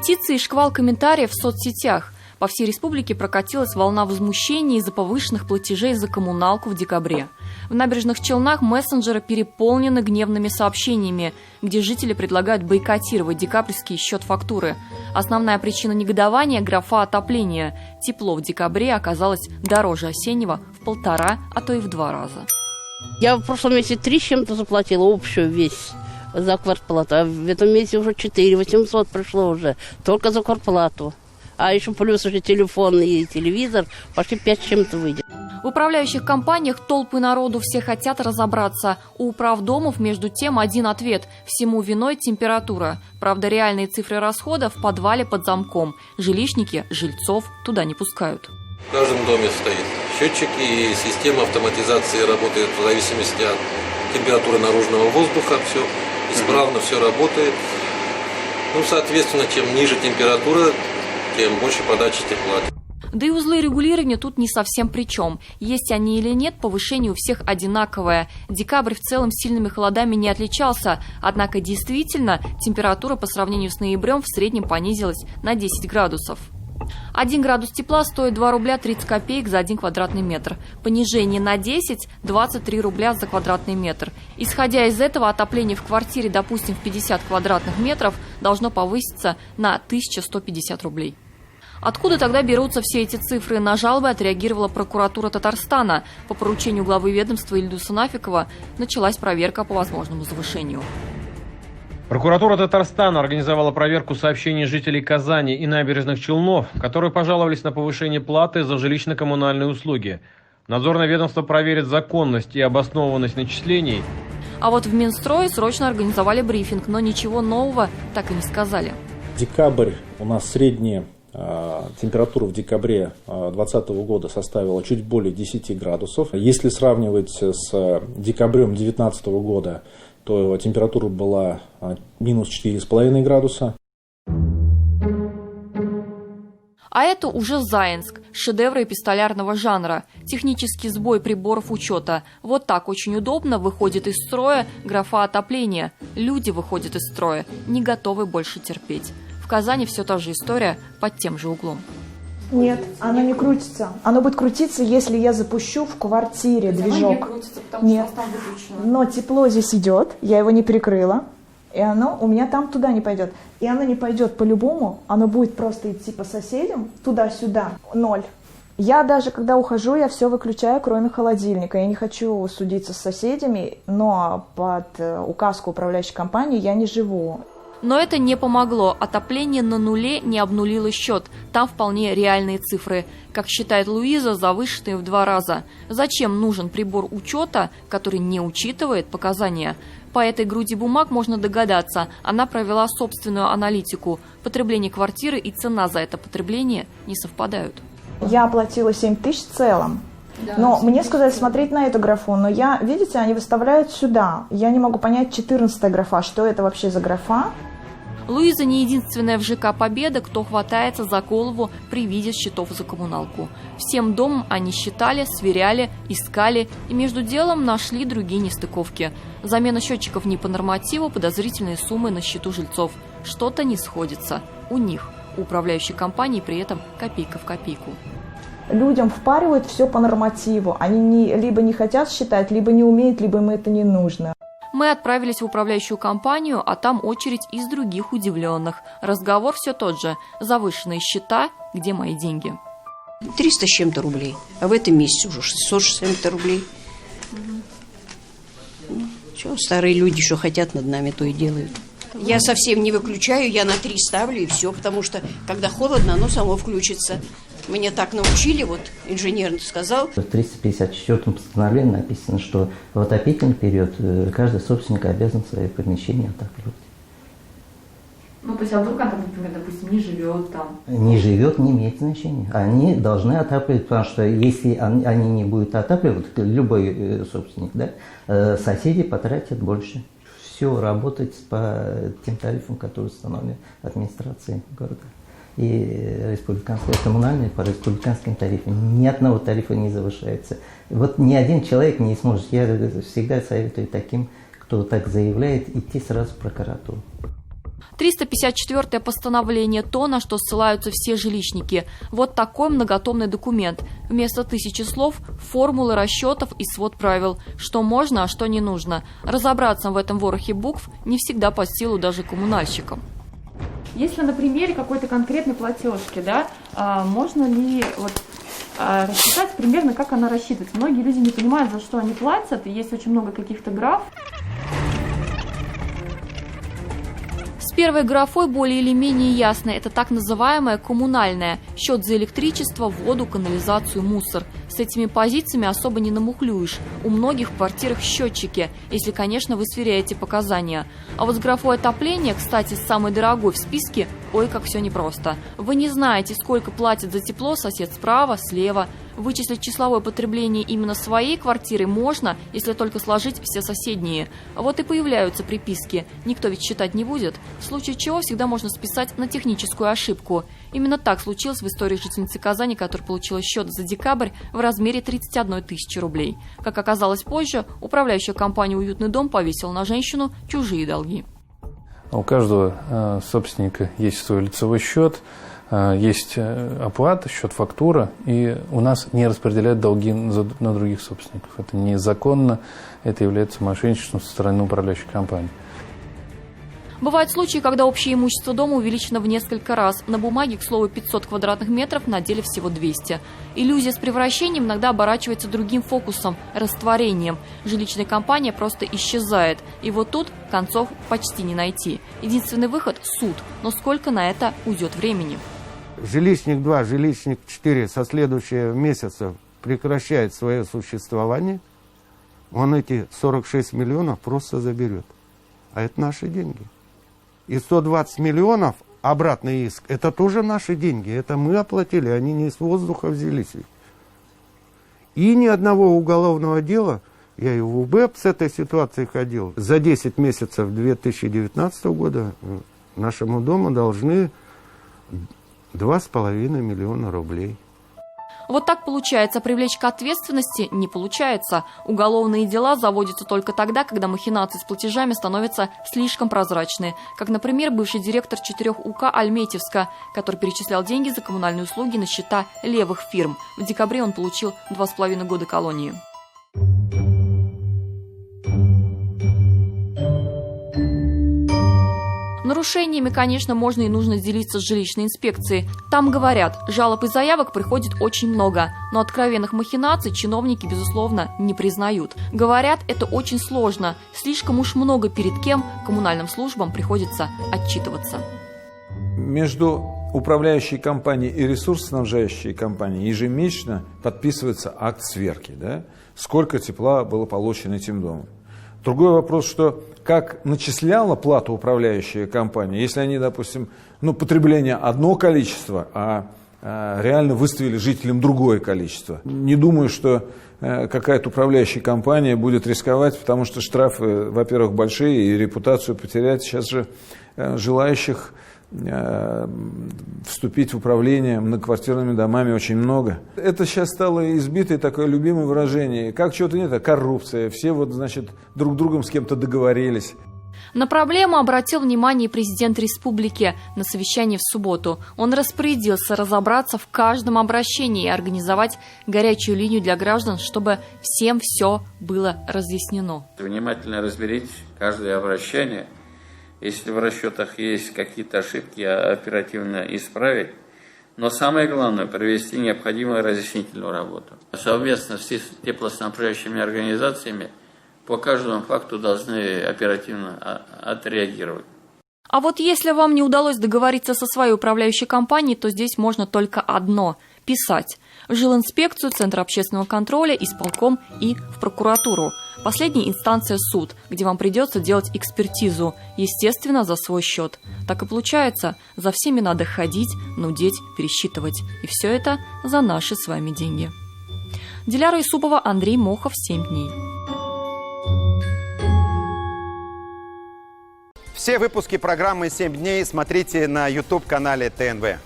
Петиции и шквал комментариев в соцсетях. По всей республике прокатилась волна возмущения из-за повышенных платежей за коммуналку в декабре. В Набережных Челнах мессенджеры переполнены гневными сообщениями, где жители предлагают бойкотировать декабрьский счет фактуры. Основная причина негодования – графа отопления. Тепло в декабре оказалось дороже осеннего в 1,5, а то и в 2 раза. Я в прошлом месяце 3 с чем-то заплатила, общую весь за квартплату. А в этом месяце уже 4 800 пришло уже, только за квартплату. А еще плюс уже телефон и телевизор, почти 5 с чем-то выйдет. В управляющих компаниях толпы народу, все хотят разобраться. У управдомов, между тем, один ответ – всему виной температура. Правда, реальные цифры расхода в подвале под замком. Жилищники жильцов туда не пускают. В каждом доме стоит счетчик, и система автоматизации работает в зависимости от температуры наружного воздуха. Все исправно, все работает. Ну, соответственно, чем ниже температура, тем больше подачи тепла. Да и узлы регулирования тут не совсем при чем. Есть они или нет, повышение у всех одинаковое. Декабрь в целом сильными холодами не отличался, однако действительно температура по сравнению с ноябрем в среднем понизилась на 10 градусов. 1 градус тепла стоит 2 рубля 30 копеек за 1 квадратный метр. Понижение на 10 – 23 рубля за квадратный метр. Исходя из этого, отопление в квартире, допустим, в 50 квадратных метров, должно повыситься на 1150 рублей. Откуда тогда берутся все эти цифры? На жалобы отреагировала прокуратура Татарстана. По поручению главы ведомства Ильдуса Нафикова началась проверка по возможному завышению. Прокуратура Татарстана организовала проверку сообщений жителей Казани и Набережных Челнов, которые пожаловались на повышение платы за жилищно-коммунальные услуги. Надзорное ведомство проверит законность и обоснованность начислений. А вот в Минстрое срочно организовали брифинг, но ничего нового так и не сказали. Декабрь у нас средняя температура в декабре 2020 года составила чуть более 10 градусов. Если сравнивать с декабрем 2019 года, то температура была минус 4,5 градуса. А это уже Заинск, шедевры эпистолярного жанра, технический сбой приборов учета. Вот так очень удобно выходит из строя графа отопления. Люди выходят из строя, не готовы больше терпеть. В Казани все та же история под тем же углом. Нет, оно не крутится. Оно будет крутиться, если я запущу в квартире движок. Оно не крутится, потому что там выключено. Но тепло здесь идет, я его не перекрыла, и оно у меня там туда не пойдет. И оно не пойдет по-любому, оно будет просто идти по соседям, туда-сюда, 0. Я даже, когда ухожу, я все выключаю, кроме холодильника. Я не хочу судиться с соседями, но под указку управляющей компании я не живу. Но это не помогло. Отопление на нуле не обнулило счет. Там вполне реальные цифры. Как считает Луиза, завышенные в 2 раза. Зачем нужен прибор учета, который не учитывает показания? По этой груди бумаг можно догадаться. Она провела собственную аналитику. Потребление квартиры и цена за это потребление не совпадают. Я оплатила 7 тысяч в целом. Но мне сказали смотреть на эту графу, но видите, они выставляют сюда. Я не могу понять 14-я графа, что это вообще за графа. Луиза не единственная в ЖК «Победа», кто хватается за голову при виде счетов за коммуналку. Всем домом они считали, сверяли, искали и между делом нашли другие нестыковки. Замена счетчиков не по нормативу, подозрительные суммы на счету жильцов. Что-то не сходится. У них, у управляющей компании, при этом копейка в копейку. Людям впаривают все по нормативу. Они либо не хотят считать, либо не умеют, либо им это не нужно. Мы отправились в управляющую компанию, а там очередь из других удивленных. Разговор все тот же. Завышенные счета, где мои деньги? 300 с чем-то рублей. А в этом месяце уже 600 с чем-то рублей. Что, старые люди, что хотят над нами, то и делают. Я совсем не выключаю, я на 3 ставлю и все, потому что, когда холодно, оно само включится. Мне так научили, вот инженер сказал. В 354-м постановлении написано, что в отопительный период каждый собственник обязан свое помещение отапливать. Ну, то есть, а вдруг она, например, допустим, не живет там? Не живет, не имеет значения. Они должны отапливать, потому что если они не будут отапливать, любой собственник, да, соседи потратят больше. Все работать по тем тарифам, которые установлены администрацией города. И республиканские коммунальные по республиканским тарифам. Ни одного тарифа не завышается. Вот ни один человек не сможет. Я всегда советую таким, кто так заявляет, идти сразу в прокуратуру. 354-е постановление – то, на что ссылаются все жилищники. Вот такой многотомный документ. Вместо 1000 слов – формулы расчетов и свод правил. Что можно, а что не нужно. Разобраться в этом ворохе букв не всегда под силу даже коммунальщикам. Если на примере какой-то конкретной платежки, да, можно ли рассчитать примерно, как она рассчитывается? Многие люди не понимают, за что они платят, и есть очень много каких-то граф. С первой графой более или менее ясно. Это так называемая коммунальная. Счет за электричество, воду, канализацию, мусор. С этими позициями особо не намухлюешь. У многих в квартирах счетчики, если, конечно, вы сверяете показания. А вот с графой отопления, кстати, самой дорогой в списке, ой, как все непросто. Вы не знаете, сколько платит за тепло сосед справа, слева. Вычислить числовое потребление именно своей квартиры можно, если только сложить все соседние. Вот и появляются приписки. Никто ведь считать не будет. В случае чего всегда можно списать на техническую ошибку. Именно так случилось в истории жительницы Казани, которая получила счет за декабрь в размере 31 тысячи рублей. Как оказалось позже, управляющая компания «Уютный дом» повесила на женщину чужие долги. У каждого собственника есть свой лицевой счет, есть оплата, счет, фактура, и у нас не распределяют долги на других собственников. Это незаконно, это является мошенничеством со стороны управляющей компании. Бывают случаи, когда общее имущество дома увеличено в несколько раз. На бумаге, к слову, 500 квадратных метров, на деле всего 200. Иллюзия с превращением иногда оборачивается другим фокусом – растворением. Жилищная компания просто исчезает. И вот тут концов почти не найти. Единственный выход – суд. Но сколько на это уйдет времени? Жилищник 2, жилищник 4 со следующего месяца прекращает свое существование, он эти 46 миллионов просто заберет. А это наши деньги. И 120 миллионов обратный иск, это тоже наши деньги. Это мы оплатили, они не с воздуха взялись. И ни одного уголовного дела, я и в УБЭП с этой ситуацией ходил, за 10 месяцев 2019 года нашему дому должны 2,5 миллиона рублей. Вот так получается. Привлечь к ответственности не получается. Уголовные дела заводятся только тогда, когда махинации с платежами становятся слишком прозрачны. Как, например, бывший директор 4 УК Альметьевска, который перечислял деньги за коммунальные услуги на счета левых фирм. В декабре он получил 2,5 года колонии. Нарушениями, конечно, можно и нужно делиться с жилищной инспекцией. Там говорят, жалоб и заявок приходит очень много, но откровенных махинаций чиновники, безусловно, не признают. Говорят, это очень сложно, слишком уж много перед кем коммунальным службам приходится отчитываться. Между управляющей компанией и ресурсоснабжающей компанией ежемесячно подписывается акт сверки, да? Сколько тепла было получено этим домом. Другой вопрос, что как начисляла плату управляющая компания, если они, допустим, потребление одно количество, а реально выставили жителям другое количество. Не думаю, что какая-то управляющая компания будет рисковать, потому что штрафы, во-первых, большие, и репутацию потерять. Сейчас же желающих вступить в управление многоквартирными домами очень много. Это сейчас стало избитое такое любимое выражение. Как чего-то нет, а коррупция. Все друг другом с кем-то договорились. На проблему обратил внимание президент республики на совещании в субботу. Он распорядился разобраться в каждом обращении и организовать горячую линию для граждан, чтобы всем все было разъяснено. Внимательно разберите каждое обращение. Если в расчетах есть какие-то ошибки, оперативно исправить. Но самое главное – провести необходимую разъяснительную работу. Совместно с теплоснабжающими организациями по каждому факту должны оперативно отреагировать. А вот если вам не удалось договориться со своей управляющей компанией, то здесь можно только одно – писать. В жилинспекцию, Центр общественного контроля, исполком и в прокуратуру. Последняя инстанция – суд, где вам придется делать экспертизу, естественно, за свой счет. Так и получается, за всеми надо ходить, нудеть, пересчитывать. И все это за наши с вами деньги. Диляра Исупова, Андрей Мохов, 7 дней. Все выпуски программы «7 дней» смотрите на YouTube-канале ТНВ.